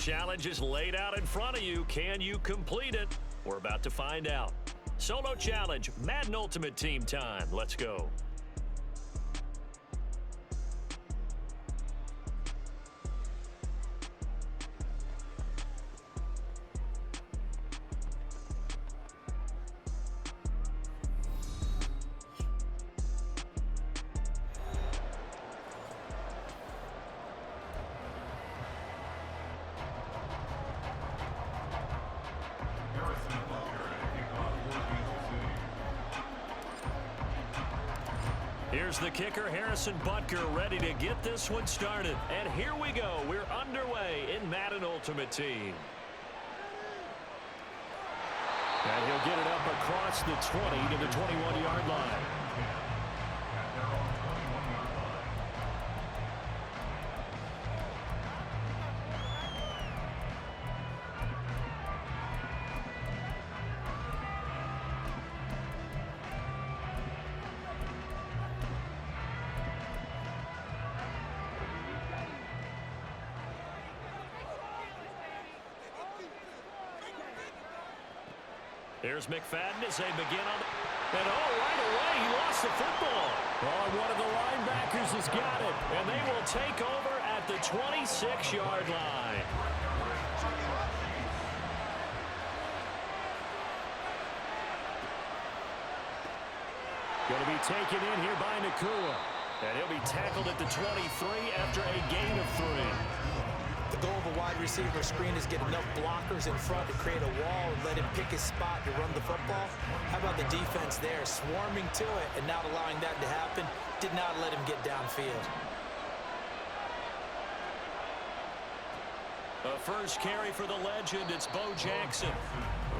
Challenge is laid out in front of you. Can you complete it? We're about to find out. Solo challenge, Madden Ultimate Team time. Let's go. Here's the kicker, Harrison Butker, ready to get this one started. And here we go. We're underway in Madden Ultimate Team. And he'll get it up across the 20 to the 21-yard line. Here's McFadden as they begin on the... And right away, he lost the football. Oh, one of the linebackers has got it. And they will take over at the 26-yard line. Going to be taken in here by Nakua. And he'll be tackled at the 23 after a gain of 3. The goal of a wide receiver screen is get enough blockers in front to create a wall and let him pick his spot to run the football. How about the defense there, swarming to it and not allowing that to happen? Did not let him get downfield. A first carry for the legend, it's Bo Jackson.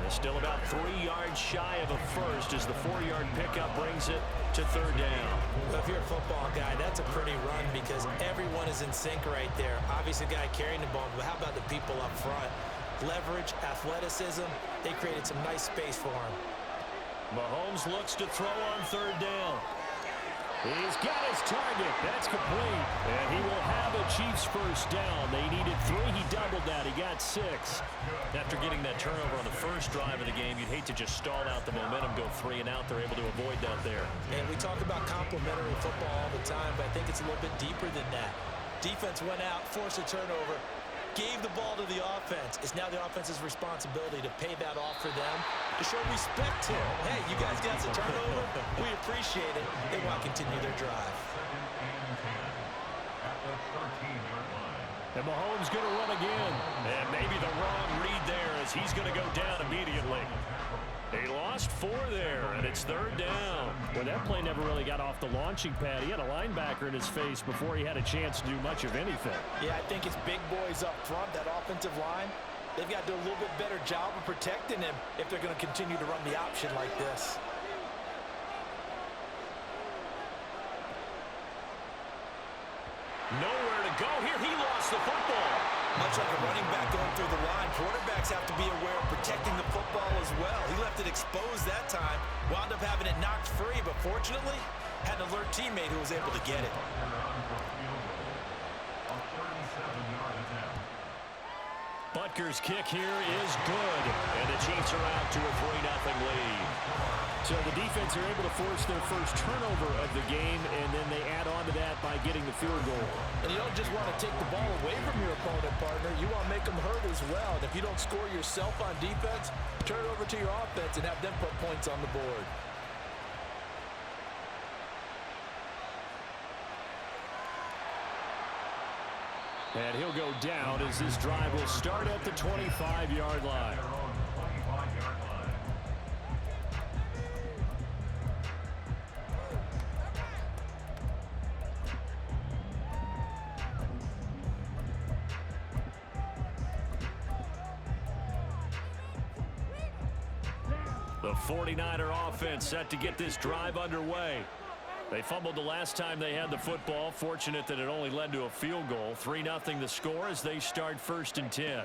Still about 3 yards shy of a first as the 4-yard pickup brings it to 3rd down. Well, if you're a football guy, that's a pretty run because everyone is in sync right there. Obviously, the guy carrying the ball, but how about the people up front? Leverage, athleticism, they created some nice space for him. Mahomes looks to throw on 3rd down. He's got his target. That's complete. And he will have a Chiefs first down. They needed 3. He doubled that. He got 6. After getting that turnover on the first drive of the game, you'd hate to just stall out the momentum, go 3 and out. They're able to avoid that there. And we talk about complementary football all the time, but I think it's a little bit deeper than that. Defense went out, forced a turnover, gave the ball to the offense. It's now the offense's responsibility to pay that off for them, to show respect to them. Hey, you guys got the turnover. We appreciate it. They want to continue their drive. And Mahomes going to run again. And maybe the wrong read there as he's going to go down immediately. He lost 4 there, and it's 3rd down. Well, that play never really got off the launching pad. He had a linebacker in his face before he had a chance to do much of anything. Yeah, I think it's big boys up front, that offensive line. They've got to do a little bit better job of protecting him if they're going to continue to run the option like this. Nowhere to go here. He lost the football. Much like a running back going through the line, quarterbacks have to be aware of protecting the football as well. He left it exposed that time, wound up having it knocked free, but fortunately, had an alert teammate who was able to get it. Butker's kick here is good, and the Chiefs are out to a 3-0 lead. So the defense are able to force their first turnover of the game, and then they add on to that by getting the field goal. And you don't just want to take the ball away from your opponent, partner. You want to make them hurt as well. And if you don't score yourself on defense, turn it over to your offense and have them put points on the board. And he'll go down as this drive will start at the 25-yard line. The 49er offense set to get this drive underway. They fumbled the last time they had the football. Fortunate that it only led to a field goal. 3-0 the score as they start 1st and 10.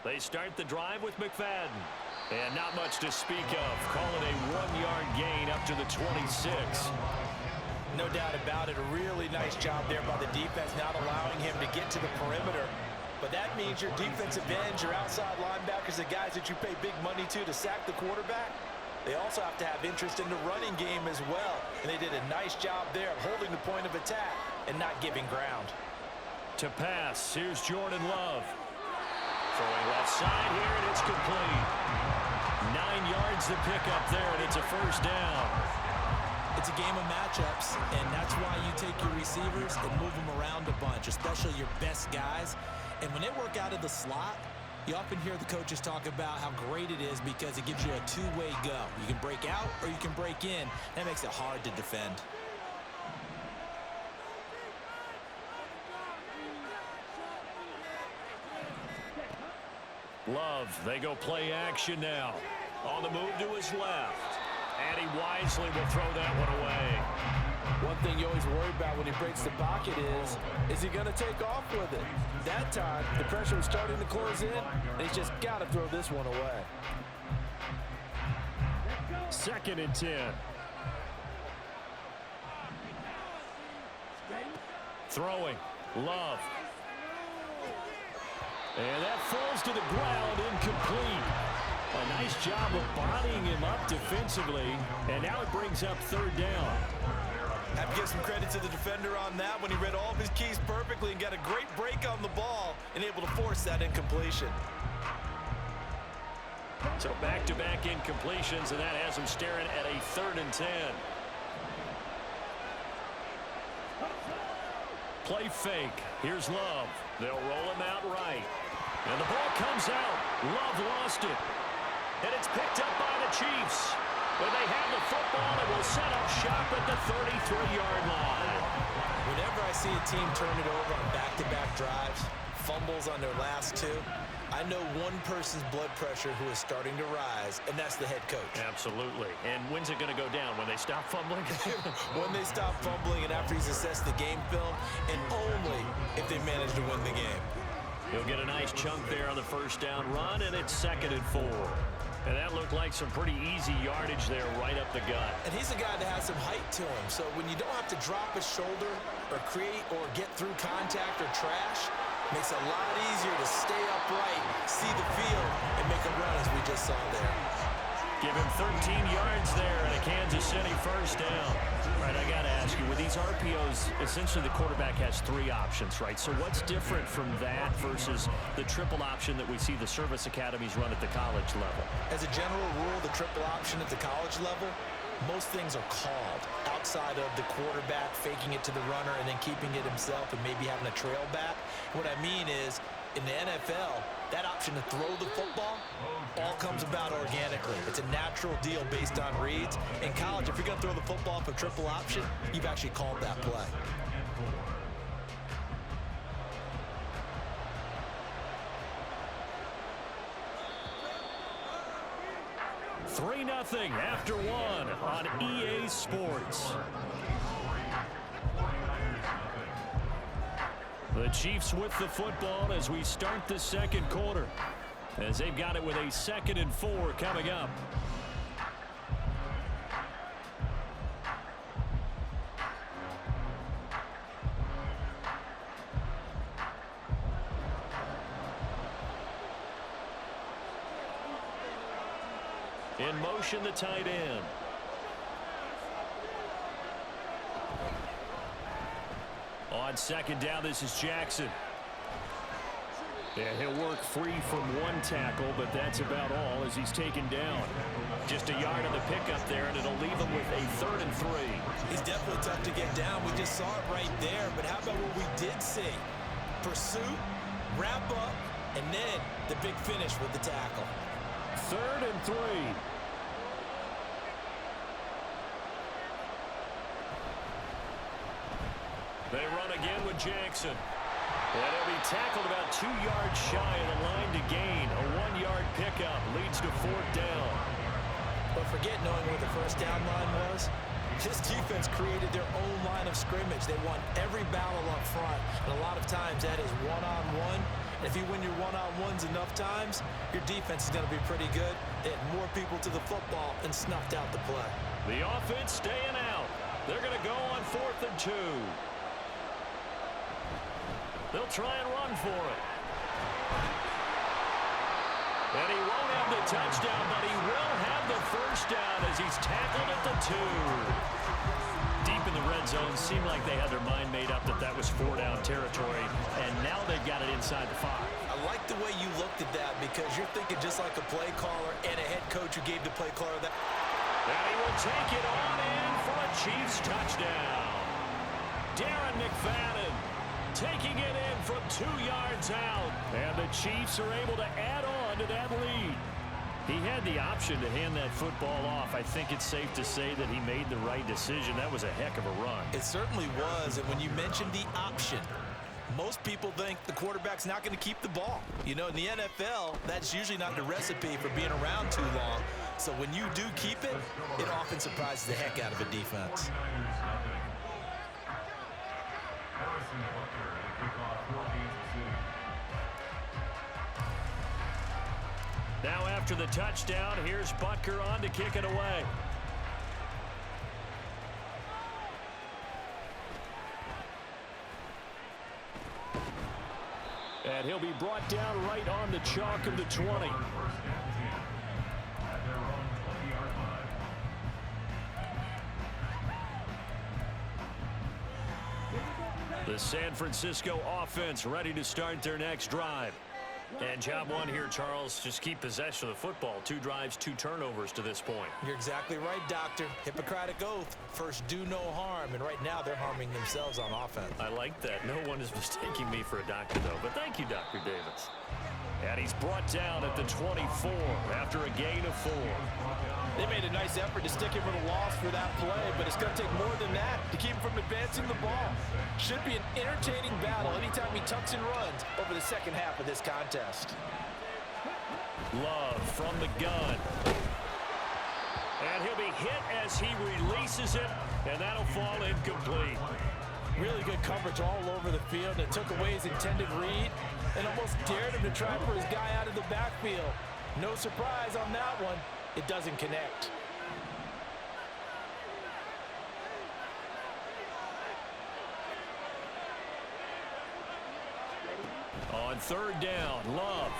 They start the drive with McFadden. And not much to speak of. Call it a 1-yard gain up to the 26. No doubt about it. A really nice job there by the defense, not allowing him to get to the perimeter. But that means your defensive ends, your outside linebackers, the guys that you pay big money to sack the quarterback, they also have to have interest in the running game as well. And they did a nice job there of holding the point of attack and not giving ground. To pass, here's Jordan Love. Throwing left side here, and it's complete. 9 yards to pick up there, and it's a first down. It's a game of matchups, and that's why you take your receivers and move them around a bunch, especially your best guys. And when they work out of the slot, you often hear the coaches talk about how great it is because it gives you a two-way go. You can break out or you can break in. That makes it hard to defend. Love, they go play action now. On the move to his left. And he wisely will throw that one away. One thing you always worry about when he breaks the pocket is he going to take off with it? That time, the pressure was starting to close in, and he's just got to throw this one away. 2nd and 10. Throwing. Love. And that falls to the ground, incomplete. A nice job of bodying him up defensively, and now it brings up 3rd down. Have to give some credit to the defender on that when he read all of his keys perfectly and got a great break on the ball and able to force that incompletion. So back-to-back incompletions, and that has him staring at a 3rd and 10. Play fake. Here's Love. They'll roll him out right. And the ball comes out. Love lost it. And it's picked up by the Chiefs. When they have the football, it will set up shop at the 33-yard line. Whenever I see a team turn it over on back-to-back drives, fumbles on their last 2, I know one person's blood pressure who is starting to rise, and that's the head coach. Absolutely. And when's it going to go down? When they stop fumbling? When they stop fumbling and after he's assessed the game film, and only if they manage to win the game. He'll get a nice chunk there on the first down run, and it's 2nd and 4. And that looked like some pretty easy yardage there right up the gut. And he's a guy that has some height to him, so when you don't have to drop his shoulder or create or get through contact or trash, makes it a lot easier to stay upright, see the field, and make a run as we just saw there. Give him 13 yards there and a Kansas City first down. All right, I got to ask you, with these RPOs, essentially the quarterback has 3 options, right? So what's different from that versus the triple option that we see the service academies run at the college level? As a general rule, the triple option at the college level, most things are called outside of the quarterback faking it to the runner and then keeping it himself and maybe having a trail back. What I mean is, in the NFL, that option to throw the football all comes about organically. It's a natural deal based on reads. In college, if you're going to throw the football for triple option, you've actually called that play. Three 3-0 after 1 on EA Sports. The Chiefs with the football as we start the 2nd quarter, as they've got it with a 2nd and 4 coming up. In motion, the tight end. On 2nd down, this is Jackson. Yeah, he'll work free from 1 tackle, but that's about all as he's taken down. Just a yard on the pickup there, and it'll leave him with a 3rd and 3. He's definitely tough to get down. We just saw it right there, but how about what we did see? Pursuit, wrap up, and then the big finish with the tackle. 3rd and 3. They run again with Jackson. And he'll be tackled about 2 yards shy of the line to gain. A 1-yard pickup leads to 4th down. But forget knowing where the first down line was. This defense created their own line of scrimmage. They won every battle up front. And a lot of times that is one-on-one. And if you win your one-on-ones enough times, your defense is going to be pretty good. They had more people to the football and snuffed out the play. The offense staying out. They're going to go on 4th and 2. They'll try and run for it. And he won't have the touchdown, but he will have the first down as he's tackled at the 2. Deep in the red zone, seemed like they had their mind made up that that was 4-down territory, and now they've got it inside the 5. I like the way you looked at that because you're thinking just like a play caller and a head coach who gave the play caller that. And he will take it on in for a Chiefs touchdown. Darren McFadden taking it in from 2 yards out. And the Chiefs are able to add on to that lead. He had the option to hand that football off. I think it's safe to say that he made the right decision. That was a heck of a run. It certainly was, and when you mentioned the option, most people think the quarterback's not going to keep the ball. You know, in the NFL, that's usually not the recipe for being around too long. So when you do keep it, it often surprises the heck out of a defense. Now after the touchdown, here's Butker on to kick it away. And he'll be brought down right on the chalk of the 20. The San Francisco offense ready to start their next drive. And job one here, Charles, just keep possession of the football. 2 drives, 2 turnovers to this point. You're exactly right, Doctor. Hippocratic oath. First, do no harm. And right now, they're harming themselves on offense. I like that. No one is mistaking me for a doctor, though. But thank you, Dr. Davis. And he's brought down at the 24 after a gain of 4. They made a nice effort to stick him with a loss for that play, but it's going to take more than that to keep him from advancing the ball. Should be an entertaining battle anytime he tucks and runs over the second half of this contest. Love from the gun. And he'll be hit as he releases it, and that'll fall incomplete. Really good coverage all over the field. It took away his intended read and almost dared him to try for his guy out of the backfield. No surprise on that one. It doesn't connect. On 3rd down, Love.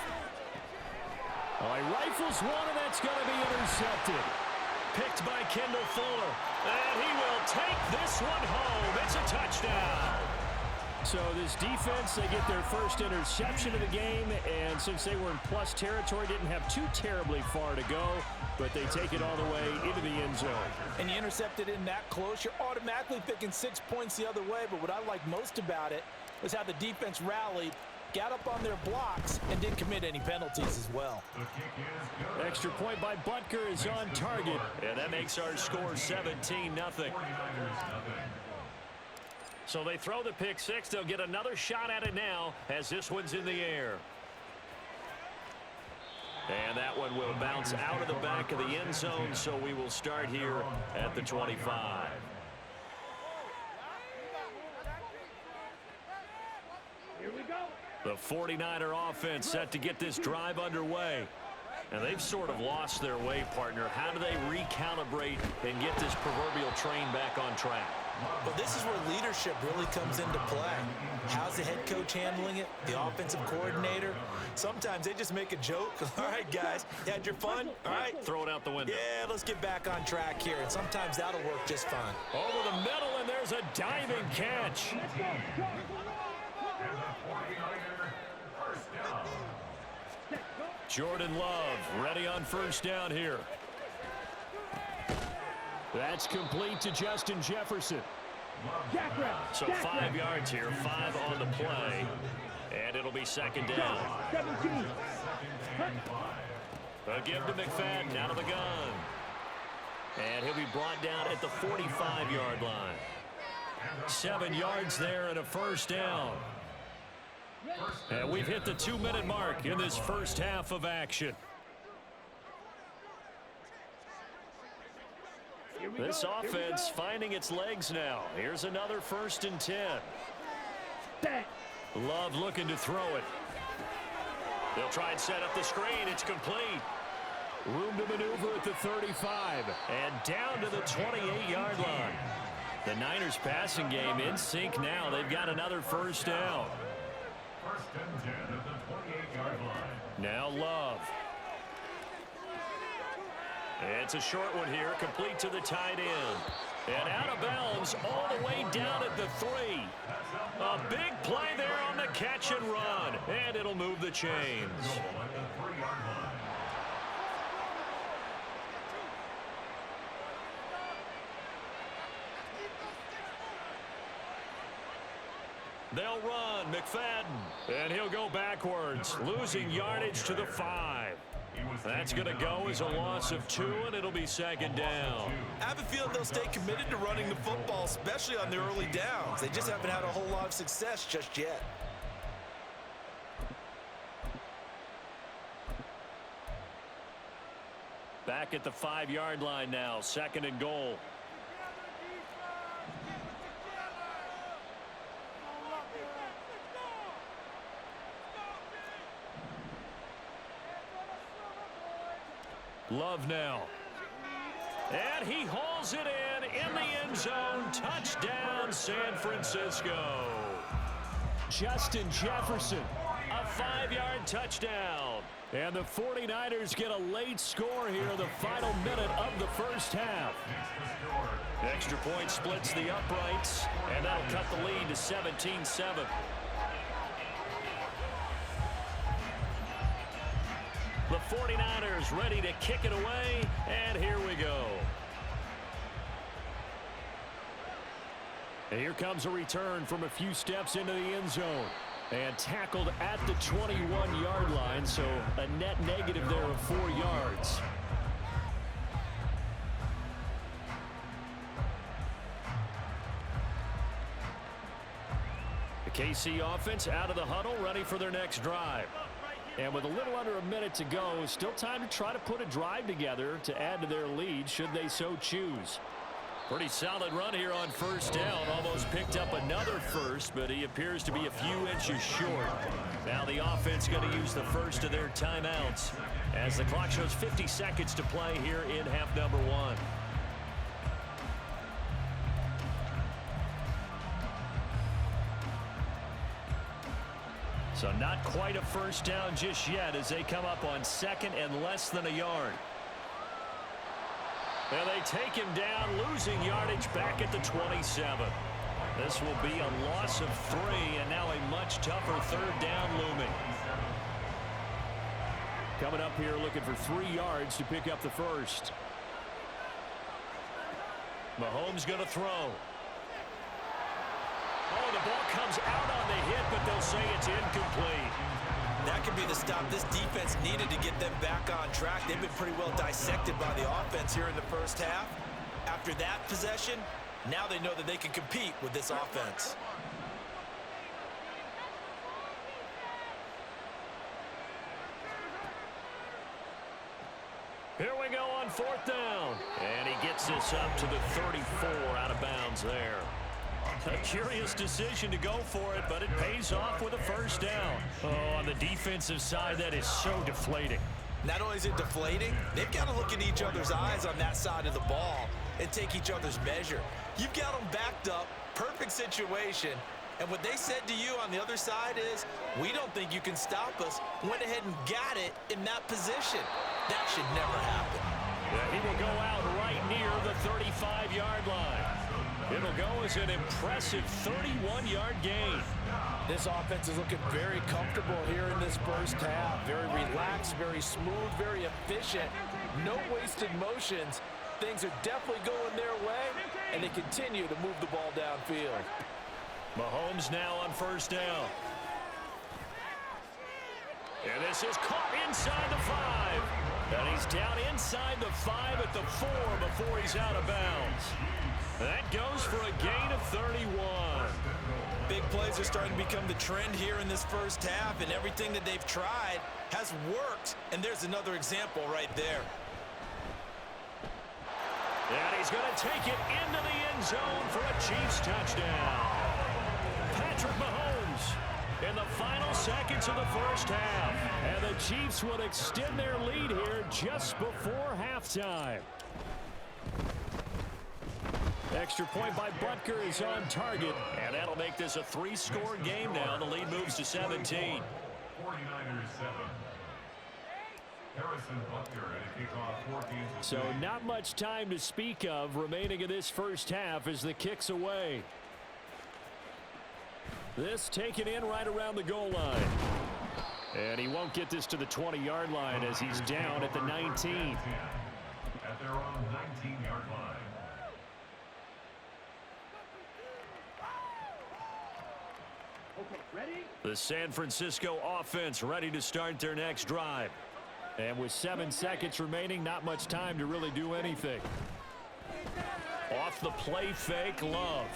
Oh, he rifles one, and that's going to be intercepted. Picked by Kendall Fuller. And he will take this one home. It's a touchdown. So this defense, they get their first interception of the game, and since they were in plus territory, didn't have too terribly far to go, but they take it all the way into the end zone. And you intercepted in that close, you're automatically thinking 6 points the other way, but what I like most about it was how the defense rallied, got up on their blocks, and didn't commit any penalties as well. Extra point by Butker is on target. And that makes our score 17-0. So they throw the pick 6. They'll get another shot at it now as this one's in the air. And that one will bounce out of the back of the end zone, so we will start here at the 25. The 49er offense set to get this drive underway. And they've sort of lost their way, partner. How do they recalibrate and get this proverbial train back on track? Well, this is where leadership really comes into play. How's the head coach handling it? The offensive coordinator? Sometimes they just make a joke. All right, guys, you had your fun? All right. Throw it out the window. Yeah, let's get back on track here. And sometimes that'll work just fine. Over the middle, and there's a diving catch. Jordan Love ready on 1st down here. That's complete to Justin Jefferson. So 5 yards here, 5 on the play, and it'll be 2nd down. A give to McFadden out of the gun. And he'll be brought down at the 45-yard line. 7 yards there and a 1st down. And we've hit the 2-minute mark in this first half of action. This offense finding its legs now. Here's another 1st and 10. Love looking to throw it. They'll try and set up the screen. It's complete. Room to maneuver at the 35. And down to the 28-yard line. The Niners passing game in sync now. They've got another 1st down. Now Love. It's a short one here, complete to the tight end. And out of bounds all the way down at the 3. A big play there on the catch and run. And it'll move the chains. They'll run, McFadden. And he'll go backwards, losing yardage to the 5. That's going to go as a loss of 2, and it'll be second down. I have a feeling they'll stay committed to running the football, especially on their early downs. They just haven't had a whole lot of success just yet. Back at the 5-yard line now, second and goal. Love now. And he hauls it in the end zone. Touchdown, San Francisco. Justin Jefferson. A 5-yard touchdown. And the 49ers get a late score here in the final minute of the first half. Extra point splits the uprights, and that'll cut the lead to 17-7. The 49ers ready to kick it away, and here we go. And here comes a return from a few steps into the end zone. And tackled at the 21-yard line, so a net negative there of 4 yards. The KC offense out of the huddle, ready for their next drive. And with a little under a minute to go, still time to try to put a drive together to add to their lead should they so choose. Pretty solid run here on first down. Almost picked up another first, but he appears to be a few inches short. Now the offense going to use the first of their timeouts as the clock shows 50 seconds to play here in half number 1. So not quite a first down just yet as they come up on second and less than a yard. And they take him down, losing yardage back at the 27. This will be a loss of 3, and now a much tougher third down looming. Coming up here looking for 3 yards to pick up the first. Mahomes going to throw. Oh, the ball comes out on the hit, but they'll say it's incomplete. That could be the stop this defense needed to get them back on track. They've been pretty well dissected by the offense here in the first half. After that possession, now they know that they can compete with this offense. Here we go on fourth down. And he gets this up to the 34, out of bounds there. A curious decision to go for it, but it pays off with a first down. Oh, on the defensive side, that is so deflating. Not only is it deflating, they've got to look in each other's eyes on that side of the ball and take each other's measure. You've got them backed up, perfect situation, and what they said to you on the other side is, we don't think you can stop us. Went ahead and got it in that position. That should never happen. Yeah, he will go out right near the 35-yard line. It'll go as an impressive 31-yard gain. This offense is looking very comfortable here in this first half. Very relaxed, very smooth, very efficient. No wasted motions. Things are definitely going their way, and they continue to move the ball downfield. Mahomes now on first down. And this is caught inside the 5. And he's down inside the 5 at the 4 before he's out of bounds. That goes for a gain of 31. Big plays are starting to become the trend here in this first half, and everything that they've tried has worked. And there's another example right there. And he's going to take it into the end zone for a Chiefs touchdown. Patrick Mahomes in the final seconds of the first half. And the Chiefs would extend their lead here just before halftime. Extra point by Butker is on target, and that'll make this a 3-score game now. The lead moves to 17. 49ers 7. So not much time to speak of remaining in this first half as the kick's away. This taken in right around the goal line. And he won't get this to the 20-yard line as he's down at the 19. At their own 19-yard line. The San Francisco offense ready to start their next drive. And with 7 seconds remaining, not much time to really do anything. Off the play fake, Love.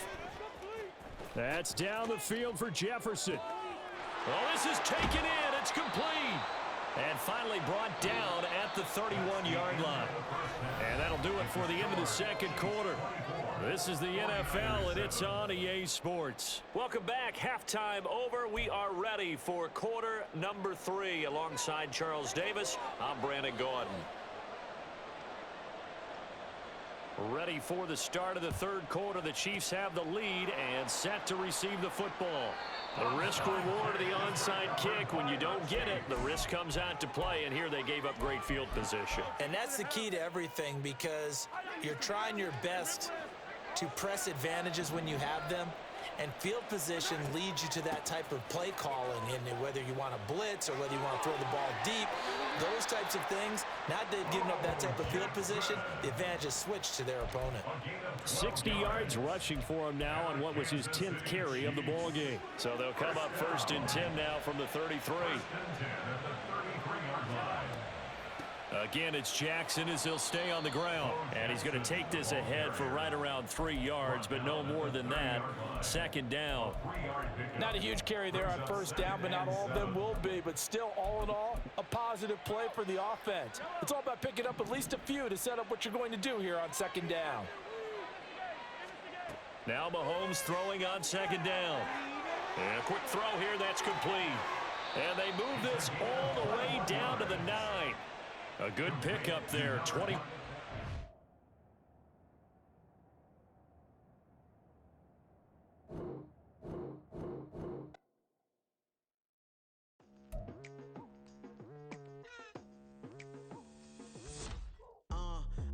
That's down the field for Jefferson. Well, this is taken in. It's complete. And finally brought down at the 31-yard line. And that'll do it for the end of the second quarter. This is the NFL, and it's on EA Sports. Welcome back. Halftime over. We are ready for quarter number 3. Alongside Charles Davis, I'm Brandon Gordon. Ready for the start of the third quarter. The Chiefs have the lead and set to receive the football. The risk-reward of the onside kick. When you don't get it, the risk comes out to play, and here they gave up great field position. And that's the key to everything, because you're trying your best to press advantages when you have them, and field position leads you to that type of play calling, and whether you want to blitz or whether you want to throw the ball deep, those types of things. Now they've given up that type of field position, the advantage is switched to their opponent. 60 yards rushing for him now on what was his 10th carry of the ball game. So they'll come up 1st and 10 now from the 33. Again, it's Jackson as he'll stay on the ground. And he's going to take this ahead for right around 3 yards, but no more than that. 2nd down. Not a huge carry there on 1st down, but not all of them will be. But still, all in all, a positive play for the offense. It's all about picking up at least a few to set up what you're going to do here on 2nd down. Now Mahomes throwing on 2nd down. And a quick throw here, that's complete. And they move this all the way down to the 9. A good pickup there, 20.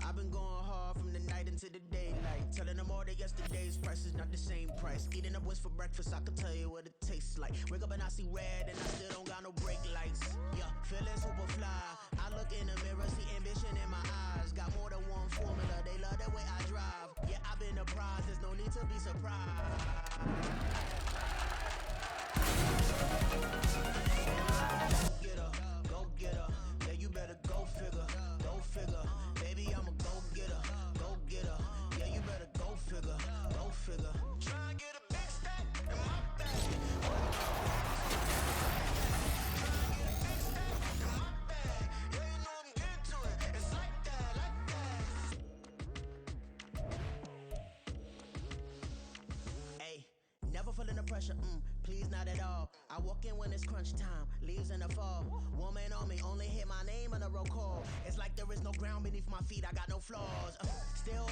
I've been going hard from the night into the daylight. Telling them all that yesterday's price is not the same price. Eating up what's for breakfast, I can tell you what it tastes like. Wake up and I see red and I still don't got no brake lights. Yeah, feeling super fly. I look in the mirror, see ambition in my eyes. Got more than one formula, they love the way I drive. Yeah, I've been a prize, there's no need to be surprised. Get her, go get her. Yeah, you better go figure, go figure. Baby, I'm a go get her, go get her. Yeah, you better go figure, go figure. Try and get a big stack in my bag. Never feeling the pressure, please not at all. I walk in when it's crunch time, leaves in the fall. Woman on me, only hit my name on a roll call. It's like there is no ground beneath my feet, I got no flaws. Still